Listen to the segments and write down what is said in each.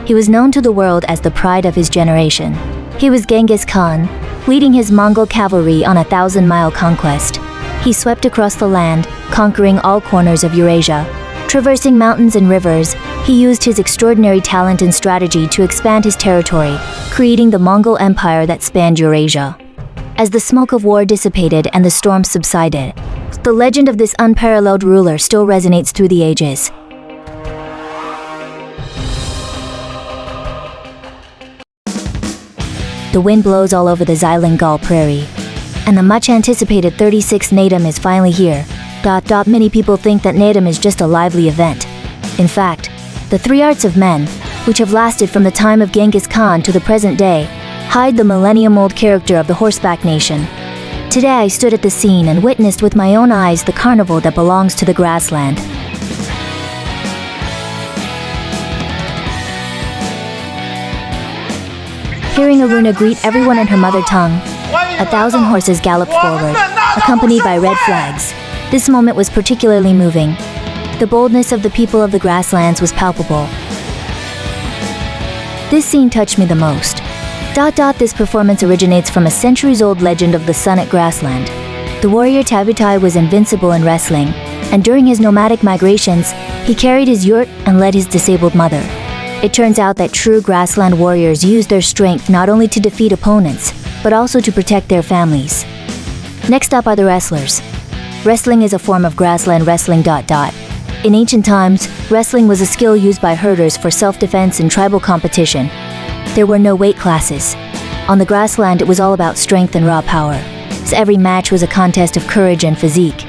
He was known to the world as the pride of his generation. He was Genghis Khan, leading his Mongol cavalry on a 1,000-mile conquest. He swept across the land, conquering all corners of Eurasia. Traversing mountains and rivers, he used his extraordinary talent and strategy to expand his territory, creating the Mongol Empire that spanned Eurasia. As the smoke of war dissipated and the storms subsided, the legend of this unparalleled ruler still resonates through the ages. The wind blows all over the Xilangal prairie, and the much-anticipated 36th Naadam is finally here. Many people think that Naadam is just a lively event. In fact, the three arts of men, which have lasted from the time of Genghis Khan to the present day, hide the millennium-old character of the horseback nation. Today I stood at the scene and witnessed with my own eyes the carnival that belongs to the grassland. Hearing Aruna greet everyone in her mother tongue, 1,000 horses galloped forward, accompanied by red flags. This moment was particularly moving. The boldness of the people of the grasslands was palpable. This scene touched me the most. This performance originates from a centuries-old legend of the sun at grassland. The warrior Tabutai was invincible in wrestling, and during his nomadic migrations, he carried his yurt and led his disabled mother. It turns out that true grassland warriors use their strength not only to defeat opponents, but also to protect their families. Next up are the wrestlers. Wrestling is a form of grassland wrestling. In ancient times, wrestling was a skill used by herders for self-defense and tribal competition. There were no weight classes. On the grassland, it was all about strength and raw power, so every match was a contest of courage and physique.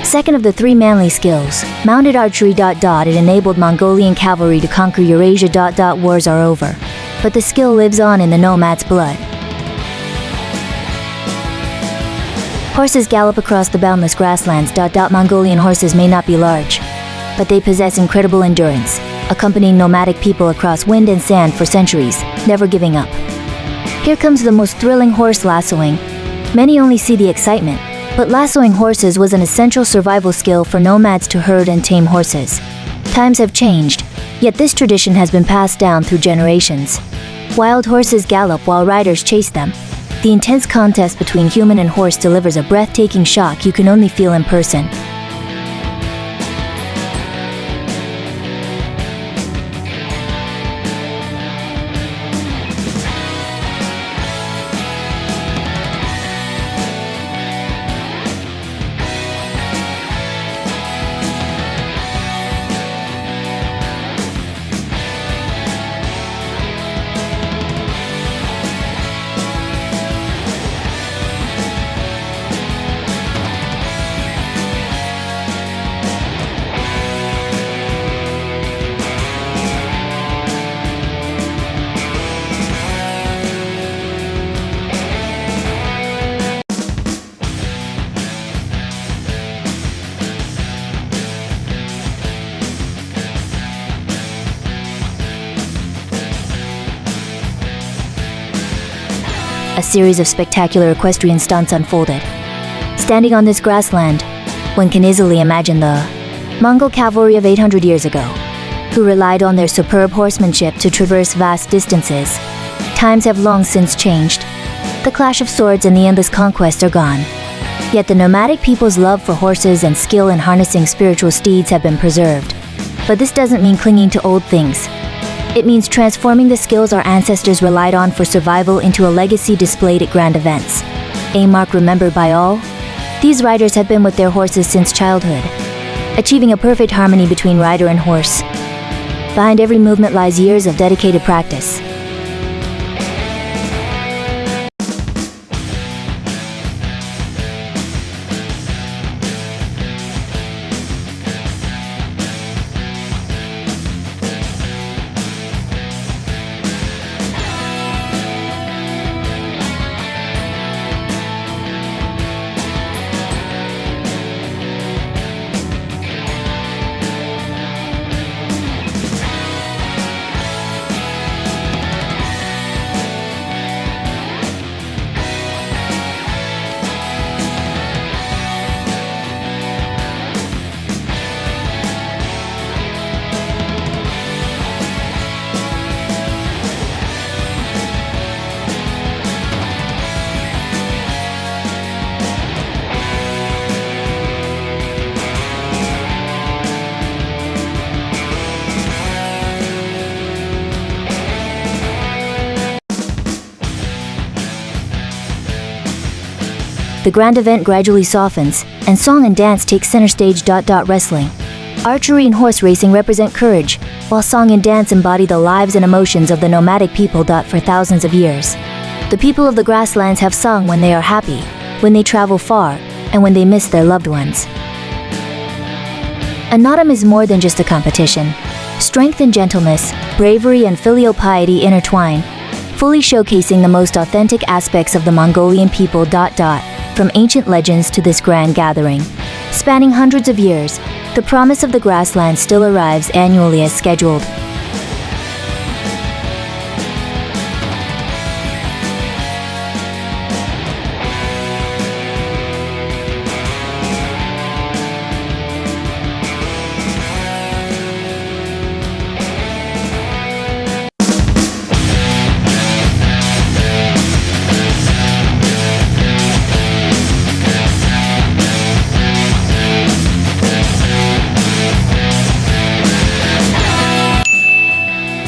Second of the three manly skills, mounted archery. It enabled Mongolian cavalry to conquer Eurasia. Wars are over, but the skill lives on in the nomad's blood. Horses gallop across the boundless grasslands. Mongolian horses may not be large, but they possess incredible endurance, accompanying nomadic people across wind and sand for centuries, never giving up. Here comes the most thrilling horse lassoing. Many only see the excitement, but lassoing horses was an essential survival skill for nomads to herd and tame horses. Times have changed, yet this tradition has been passed down through generations. Wild horses gallop while riders chase them. The intense contest between human and horse delivers a breathtaking shock you can only feel in person. A series of spectacular equestrian stunts unfolded. Standing on this grassland, one can easily imagine the Mongol cavalry of 800 years ago, who relied on their superb horsemanship to traverse vast distances. Times have long since changed. The clash of swords and the endless conquests are gone. Yet the nomadic people's love for horses and skill in harnessing spiritual steeds have been preserved. But this doesn't mean clinging to old things. It means transforming the skills our ancestors relied on for survival into a legacy displayed at grand events. A mark remembered by all? These riders have been with their horses since childhood, achieving a perfect harmony between rider and horse. Behind every movement lies years of dedicated practice. the grand event gradually softens, and song and dance take center stage. Wrestling, archery and horse racing represent courage, while song and dance embody the lives and emotions of the nomadic people. For thousands of years, the people of the grasslands have sung when they are happy, when they travel far, and when they miss their loved ones. A Naadam is more than just a competition. Strength and gentleness, bravery and filial piety intertwine, fully showcasing the most authentic aspects of the Mongolian people. From ancient legends to this grand gathering, spanning hundreds of years, the promise of the grasslands still arrives annually as scheduled.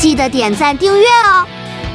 记得点赞订阅哦！